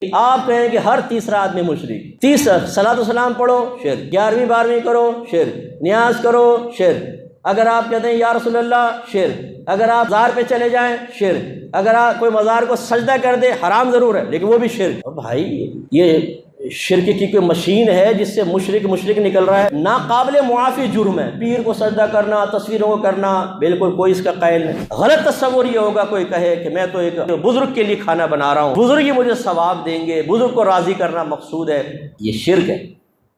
آپ کہیں کہ ہر تیسرا آدمی مشرک، صلاۃ و سلام پڑھو شرک، 11ویں 12ویں کرو شرک، نیاز کرو شرک، اگر آپ کہتے ہیں یا رسول اللہ شرک، اگر آپ مزار پہ چلے جائیں شرک، اگر آپ کوئی مزار کو سجدہ کر دے حرام ضرور ہے لیکن وہ بھی شرک۔ بھائی یہ شرک کی کوئی مشین ہے جس سے مشرک نکل رہا ہے، ناقابل معافی جرم ہے۔ پیر کو سجدہ کرنا، تصویروں کو کرنا، بالکل کوئی اس کا قائل نہیں۔ غلط تصور یہ ہوگا کوئی کہے کہ میں تو ایک بزرگ کے لیے کھانا بنا رہا ہوں، بزرگ ہی مجھے ثواب دیں گے، بزرگ کو راضی کرنا مقصود ہے، یہ شرک ہے،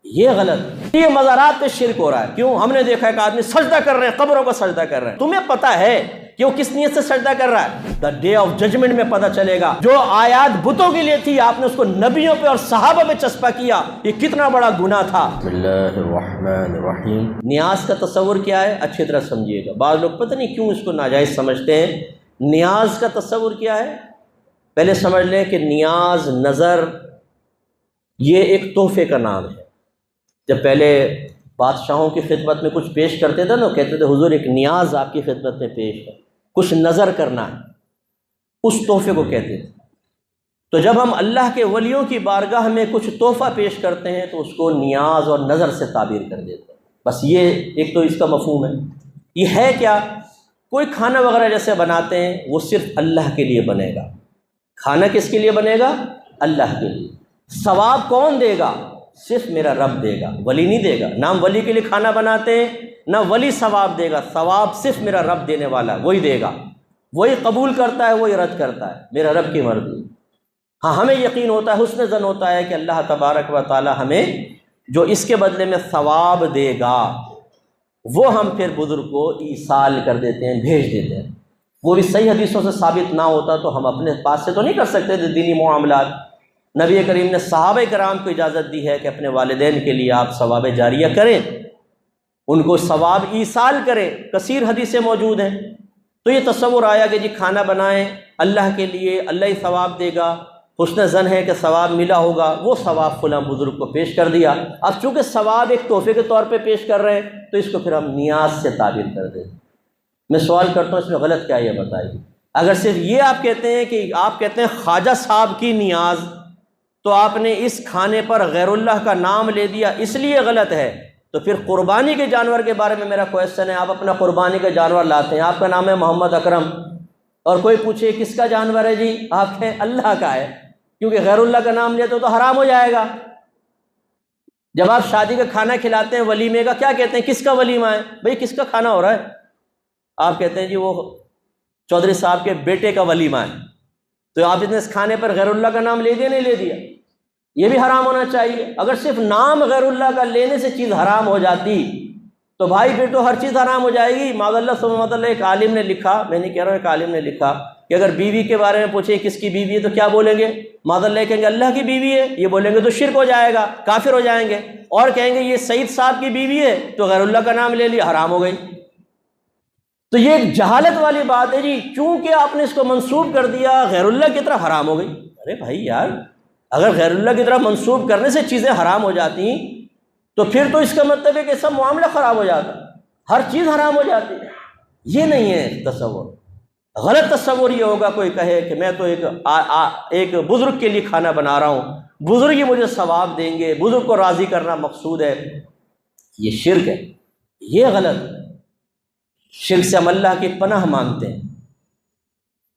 یہ غلط۔ یہ مزارات پہ شرک ہو رہا ہے۔ کیوں؟ ہم نے دیکھا ہے کہ آدمی سجدہ کر رہے ہیں، قبروں کو سجدہ کر رہے ہیں، تمہیں پتہ ہے کہ وہ کس نیت سے سجدہ کر رہا ہے؟ دا ڈے آف ججمنٹ میں پتہ چلے گا۔ جو آیات بتوں کے لیے تھی آپ نے اس کو نبیوں پہ اور صحابہ پہ چسپا کیا، یہ کتنا بڑا گناہ تھا۔ بسم اللہ الرحمن الرحیم۔ نیاز کا تصور کیا ہے اچھی طرح سمجھیے گا۔ بعض لوگ پتہ نہیں کیوں اس کو ناجائز سمجھتے ہیں۔ نیاز کا تصور کیا ہے پہلے سمجھ لیں کہ نیاز، نظر، یہ ایک تحفے کا نام ہے۔ جب پہلے بادشاہوں کی خدمت میں کچھ پیش کرتے تھے نا، کہتے تھے حضور ایک نیاز آپ کی خدمت میں پیش ہے، کچھ نظر کرنا ہے، اس تحفے کو کہتے تھے۔ تو جب ہم اللہ کے ولیوں کی بارگاہ میں کچھ تحفہ پیش کرتے ہیں تو اس کو نیاز اور نظر سے تعبیر کر دیتے ہیں۔ بس یہ ایک تو اس کا مفہوم ہے۔ یہ ہے کیا؟ کوئی کھانا وغیرہ جیسے بناتے ہیں وہ صرف اللہ کے لیے بنے گا۔ کھانا کس کے لیے بنے گا؟ اللہ کے لیے۔ ثواب کون دے گا؟ صرف میرا رب دے گا، ولی نہیں دے گا۔ نام ولی کے لیے کھانا بناتے ہیں، نہ ولی ثواب دے گا، ثواب صرف میرا رب دینے والا وہی دے گا، وہی قبول کرتا ہے، وہی رد کرتا ہے، میرا رب کی مرضی۔ ہاں ہمیں یقین ہوتا ہے، حسن ظن ہوتا ہے کہ اللہ تبارک و تعالی ہمیں جو اس کے بدلے میں ثواب دے گا وہ ہم پھر بزرگ کو ایصال کر دیتے ہیں، بھیج دیتے ہیں۔ وہ بھی صحیح حدیثوں سے ثابت نہ ہوتا تو ہم اپنے پاس سے تو نہیں کر سکتے تھے دینی معاملات۔ نبی کریم نے صحابہ کرام کو اجازت دی ہے کہ اپنے والدین کے لیے آپ ثواب جاریہ کریں، ان کو ثواب ایصال کریں، کثیر حدیثیں موجود ہیں۔ تو یہ تصور آیا کہ جی کھانا بنائیں اللہ کے لیے، اللہ ہی ثواب دے گا، حسن ظن ہے کہ ثواب ملا ہوگا، وہ ثواب فلاں بزرگ کو پیش کر دیا۔ اب چونکہ ثواب ایک تحفے کے طور پہ پیش کر رہے ہیں تو اس کو پھر ہم نیاز سے تعبیر کر دیں۔ میں سوال کرتا ہوں اس میں غلط کیا ہے یہ بتائیے۔ اگر صرف یہ آپ کہتے ہیں کہ آپ کہتے ہیں خواجہ صاحب کی نیاز، تو آپ نے اس کھانے پر غیر اللہ کا نام لے دیا، اس لیے غلط ہے۔ تو پھر قربانی کے جانور کے بارے میں میرا کویسچن ہے، آپ اپنا قربانی کا جانور لاتے ہیں، آپ کا نام ہے محمد اکرم، اور کوئی پوچھے کس کا جانور ہے جی، آپ کہیں اللہ کا ہے، کیونکہ غیر اللہ کا نام لیتے تو حرام ہو جائے گا۔ جب آپ شادی کا کھانا کھلاتے ہیں ولیمے کا، کیا کہتے ہیں کس کا ولیمہ ہے؟ بھئی کس کا کھانا ہو رہا ہے؟ آپ کہتے ہیں جی وہ چودھری صاحب کے بیٹے کا ولیمہ ہے۔ تو آپ نے اس کھانے پر غیر اللہ کا نام لے دیا نہیں لے دیا؟ یہ بھی حرام ہونا چاہیے۔ اگر صرف نام غیر اللہ کا لینے سے چیز حرام ہو جاتی تو بھائی پھر تو ہر چیز حرام ہو جائے گی۔ معاذ اللہ سبحانہ اللہ، ایک عالم نے لکھا، میں نہیں کہہ رہا ہوں، ایک عالم نے لکھا کہ اگر بیوی کے بارے میں پوچھیں کس کی بیوی ہے تو کیا بولیں گے؟ معاذ اللہ کہیں گے اللہ کی بیوی ہے، یہ بولیں گے تو شرک ہو جائے گا، کافر ہو جائیں گے۔ اور کہیں گے یہ سعید صاحب کی بیوی ہے تو غیر اللہ کا نام لے لیا، حرام ہو گئی۔ تو یہ ایک جہالت والی بات ہے جی، چونکہ آپ نے اس کو منسوب کر دیا غیر اللہ کی طرف، حرام ہو گئی۔ ارے بھائی یار، اگر غیر اللہ کی طرف منسوب کرنے سے چیزیں حرام ہو جاتی تو پھر تو اس کا مطلب ہے کہ سب معاملہ خراب ہو جاتا، ہر چیز حرام ہو جاتی۔ یہ نہیں ہے تصور۔ غلط تصور یہ ہوگا کوئی کہے کہ میں تو ایک بزرگ کے لیے کھانا بنا رہا ہوں، بزرگ ہی مجھے ثواب دیں گے، بزرگ کو راضی کرنا مقصود ہے، یہ شرک ہے، یہ غلط۔ شرک سے ہم اللہ کی پناہ مانگتے ہیں۔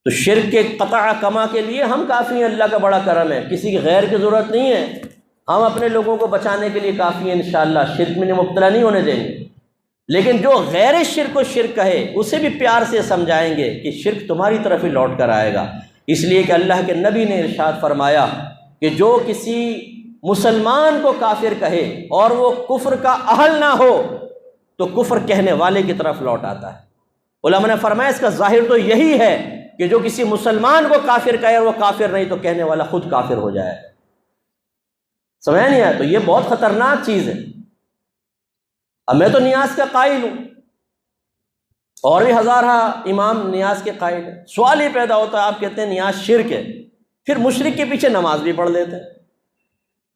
تو شرک کے قطع کما کے لیے ہم کافی ہیں، اللہ کا بڑا کرم ہے، کسی کی غیر کی ضرورت نہیں ہے، ہم اپنے لوگوں کو بچانے کے لیے کافی ہیں، انشاءاللہ شرک میں مبتلا نہیں ہونے دیں گے۔ لیکن جو غیر شرک کو شرک کہے اسے بھی پیار سے سمجھائیں گے کہ شرک تمہاری طرف ہی لوٹ کر آئے گا، اس لیے کہ اللہ کے نبی نے ارشاد فرمایا کہ جو کسی مسلمان کو کافر کہے اور وہ کفر کا اہل نہ ہو تو کفر کہنے والے کی طرف لوٹ آتا ہے۔ علماء نے فرمایا اس کا ظاہر تو یہی ہے کہ جو کسی مسلمان کو کافر کہے اور وہ کافر نہیں تو کہنے والا خود کافر ہو جائے۔ سمجھ نہیں آیا؟ تو یہ بہت خطرناک چیز ہے۔ اب میں تو نیاز کا قائل ہوں، اور بھی ہزارہ امام نیاز کے قائل ہیں۔ سوال یہ پیدا ہوتا ہے، آپ کہتے ہیں نیاز شرک ہے، پھر مشرک کے پیچھے نماز بھی پڑھ لیتے ہیں،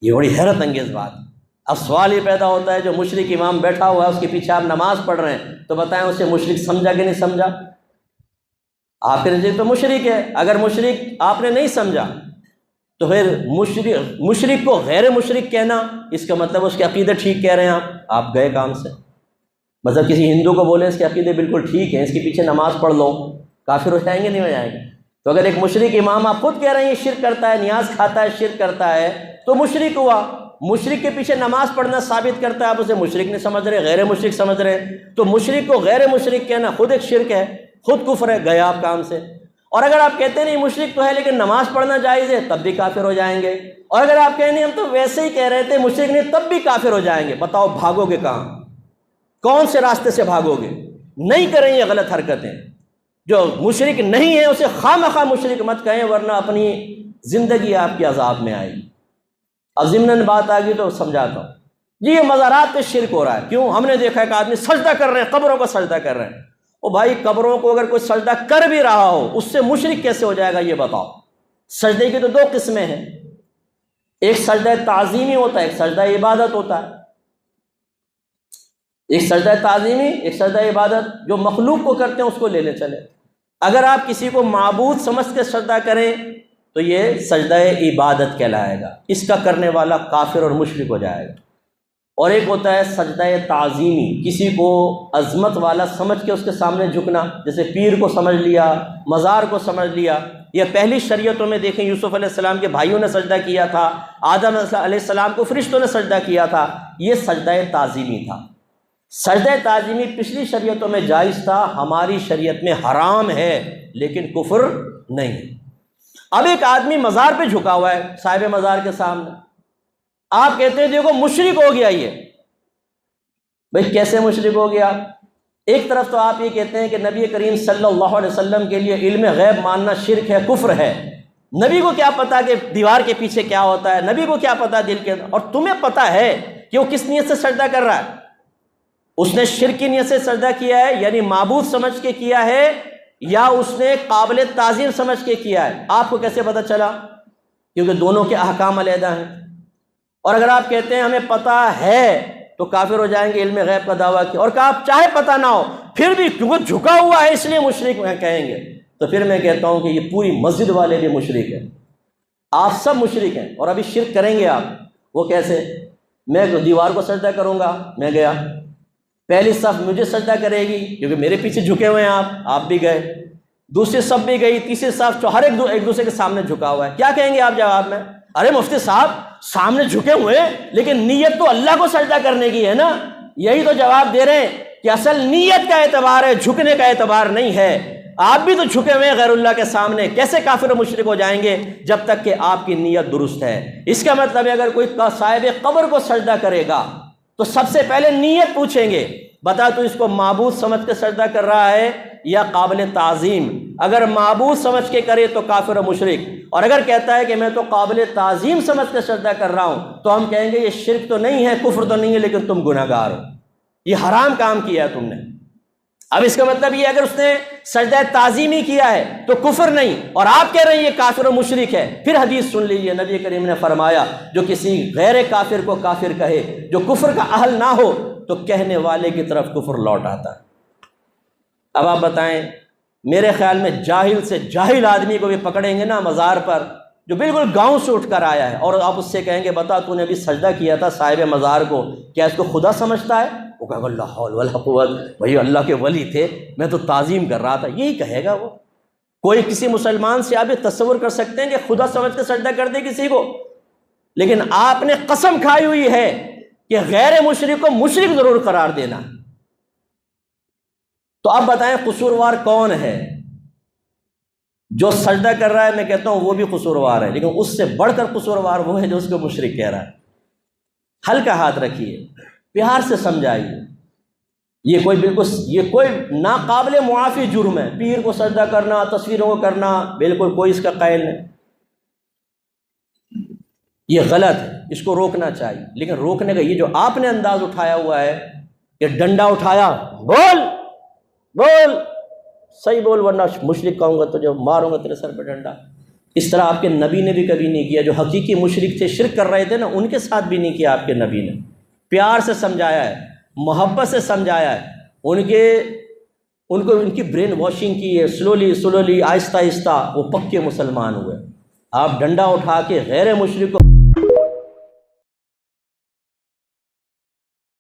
یہ بڑی حیرت انگیز بات ہے۔ اب سوال یہ پیدا ہوتا ہے جو مشرک امام بیٹھا ہوا ہے اس کے پیچھے آپ نماز پڑھ رہے ہیں تو بتائیں اسے مشرک سمجھا کہ نہیں سمجھا؟ آپ کے نزدیک تو مشرک ہے۔ اگر مشرک آپ نے نہیں سمجھا تو پھر مشرک کو غیر مشرک کہنا، اس کا مطلب اس کے عقیدے ٹھیک کہہ رہے ہیں آپ گئے کام سے۔ مطلب کسی ہندو کو بولیں اس کے عقیدے بالکل ٹھیک ہیں، اس کے پیچھے نماز پڑھ لو، کافر ہو جائیں گے نہیں ہو جائیں گے؟ تو اگر ایک مشرک امام آپ خود کہہ رہے ہیں یہ شرک کرتا ہے، نیاز کھاتا ہے، شرک کرتا ہے، تو مشرک ہوا۔ مشرک کے پیچھے نماز پڑھنا ثابت کرتا ہے، آپ اسے مشرک نہیں سمجھ رہے، غیر مشرک سمجھ رہے ہیں، تو مشرک کو غیر مشرک کہنا خود ایک شرک ہے، خود کفر ہے، گئے آپ کام سے۔ اور اگر آپ کہتے ہیں نہیں مشرک تو ہے لیکن نماز پڑھنا جائز ہے، تب بھی کافر ہو جائیں گے۔ اور اگر آپ کہیں نہیں ہم تو ویسے ہی کہہ رہے تھے مشرک نہیں، تب بھی کافر ہو جائیں گے۔ بتاؤ بھاگو گے کہاں؟ کون سے راستے سے بھاگو گے؟ نہیں کریں یہ غلط حرکتیں۔ جو مشرک نہیں ہے اسے خواہ مشرک مت کہیں، ورنہ اپنی زندگی آپ کی عذاب میں آئے گی۔ اب ضمناً بات آ گئی تو سمجھاتا ہوں جی، یہ مزارات پہ شرک ہو رہا ہے۔ کیوں؟ ہم نے دیکھا کہ آدمی سجدہ کر رہے ہیں، قبروں کو سجدہ کر رہے ہیں۔ او بھائی، قبروں کو اگر کوئی سجدہ کر بھی رہا ہو اس سے مشرک کیسے ہو جائے گا یہ بتاؤ؟ سجدے کی تو دو قسمیں ہیں، ایک سجدہ تعظیمی ہوتا ہے، ایک سجدہ عبادت ہوتا ہے۔ ایک سجدہ تعظیمی، ایک سجدہ عبادت۔ جو مخلوق کو کرتے ہیں اس کو لینے چلے۔ اگر آپ کسی کو معبود سمجھ کے سجدہ کریں تو یہ سجدہ عبادت کہلائے گا، اس کا کرنے والا کافر اور مشرک ہو جائے گا۔ اور ایک ہوتا ہے سجدہ تعظیمی، کسی کو عظمت والا سمجھ کے اس کے سامنے جھکنا، جیسے پیر کو سمجھ لیا، مزار کو سمجھ لیا۔ یہ پہلی شریعتوں میں دیکھیں، یوسف علیہ السلام کے بھائیوں نے سجدہ کیا تھا، آدم علیہ السلام کو فرشتوں نے سجدہ کیا تھا، یہ سجدہ تعظیمی تھا۔ سجدہ تعظیمی پچھلی شریعتوں میں جائز تھا، ہماری شریعت میں حرام ہے لیکن کفر نہیں۔ اب ایک آدمی مزار پہ جھکا ہوا ہے، صاحب مزار کے سامنے، آپ کہتے ہیں دیکھو مشرک ہو گیا یہ۔ بھئی کیسے مشرک ہو گیا؟ ایک طرف تو آپ یہ کہتے ہیں کہ نبی کریم صلی اللہ علیہ وسلم کے لیے علم غیب ماننا شرک ہے، کفر ہے۔ نبی کو کیا پتا کہ دیوار کے پیچھے کیا ہوتا ہے، نبی کو کیا پتا دل کے، اور تمہیں پتا ہے کہ وہ کس نیت سے سجدہ کر رہا ہے؟ اس نے شرک کی نیت سے سجدہ کیا ہے، یعنی معبود سمجھ کے کیا ہے، یا اس نے قابل تعظیم سمجھ کے کیا ہے؟ آپ کو کیسے پتا چلا؟ کیونکہ دونوں کے احکام علیحدہ ہیں۔ اور اگر آپ کہتے ہیں ہمیں پتہ ہے تو کافر ہو جائیں گے، علم غیب کا دعویٰ کیا، اور کہ آپ چاہے پتہ نہ ہو پھر بھی کیونکہ جھکا ہوا ہے اس لیے مشرک کہیں گے، تو پھر میں کہتا ہوں کہ یہ پوری مسجد والے بھی مشرک ہیں، آپ سب مشرک ہیں۔ اور ابھی شرک کریں گے آپ، وہ کیسے؟ میں دیوار کو سجدہ کروں گا، میں گیا، پہلی صف مجھے سجدہ کرے گی کیونکہ میرے پیچھے جھکے ہوئے ہیں آپ بھی گئے، دوسری صف بھی گئی، تیسری صف، ہر ایک دوسرے کے سامنے جھکا ہوا ہے۔ کیا کہیں گے آپ جواب میں؟ ارے مفتی صاحب سامنے جھکے ہوئے لیکن نیت تو اللہ کو سجدہ کرنے کی ہے نا۔ یہی تو جواب دے رہے ہیں کہ اصل نیت کا اعتبار ہے، جھکنے کا اعتبار نہیں ہے۔ آپ بھی تو جھکے ہوئے ہیں غیر اللہ کے سامنے، کیسے کافر و مشرک ہو جائیں گے جب تک کہ آپ کی نیت درست ہے؟ اس کا مطلب ہے اگر کوئی صاحب قبر کو سجدہ کرے گا تو سب سے پہلے نیت پوچھیں گے، بتا تو اس کو معبود سمجھ کے سجدہ کر رہا ہے یا قابل تعظیم؟ اگر معبود سمجھ کے کرے تو کافر و مشرک، اور اگر کہتا ہے کہ میں تو قابل تعظیم سمجھ کے سجدہ کر رہا ہوں تو ہم کہیں گے یہ شرک تو نہیں ہے، کفر تو نہیں ہے، لیکن تم گناہ گار ہو، یہ حرام کام کیا ہے تم نے۔ اب اس کا مطلب یہ اگر اس نے سجدہ تعظیمی کیا ہے تو کفر نہیں، اور آپ کہہ رہے ہیں یہ کافر و مشرک ہے۔ پھر حدیث سن لیجیے، نبی کریم نے فرمایا جو کسی غیر کافر کو کافر کہے، جو کفر کا اہل نہ ہو، تو کہنے والے کی طرف کفر لوٹ آتا ہے۔ اب آپ بتائیں، میرے خیال میں جاہل سے جاہل آدمی کو بھی پکڑیں گے نا مزار پر، جو بالکل گاؤں سے اٹھ کر آیا ہے، اور آپ اس سے کہیں گے بتا تو نے ابھی سجدہ کیا تھا صاحب مزار کو، کیا اس کو خدا سمجھتا ہے؟ وہ کہے گا لا حول ولا قوت، بھائی اللہ کے ولی تھے، میں تو تعظیم کر رہا تھا، یہی کہے گا وہ۔ کوئی کسی مسلمان سے آپ تصور کر سکتے ہیں کہ خدا سمجھ کے سجدہ کر دے کسی کو؟ لیکن آپ نے قسم کھائی ہوئی ہے کہ غیر مشرک کو مشرک ضرور قرار دینا۔ تو اب بتائیں قصوروار کون ہے؟ جو سجدہ کر رہا ہے میں کہتا ہوں وہ بھی قصوروار ہے، لیکن اس سے بڑھ کر قصوروار وہ ہے جو اس کو مشرک کہہ رہا ہے۔ ہلکا ہاتھ رکھیے، پیار سے سمجھائیے، یہ کوئی ناقابل معافی جرم ہے۔ پیر کو سجدہ کرنا، تصویروں کو کرنا، بالکل کوئی اس کا قائل نہیں، یہ غلط ہے، اس کو روکنا چاہیے۔ لیکن روکنے کا یہ جو آپ نے انداز اٹھایا ہوا ہے کہ ڈنڈا اٹھایا، بول صحیح بول ورنہ مشرک کہوں گا تو جو ماروں گا تیرے سر پہ ڈنڈا، اس طرح آپ کے نبی نے بھی کبھی نہیں کیا۔ جو حقیقی مشرک تھے، شرک کر رہے تھے نا، ان کے ساتھ بھی نہیں کیا آپ کے نبی نے۔ پیار سے سمجھایا ہے، محبت سے سمجھایا ہے، ان کی برین واشنگ کی ہے، سلولی آہستہ آہستہ وہ پکے مسلمان ہوئے۔ آپ ڈنڈا اٹھا کے غیر مشرک کو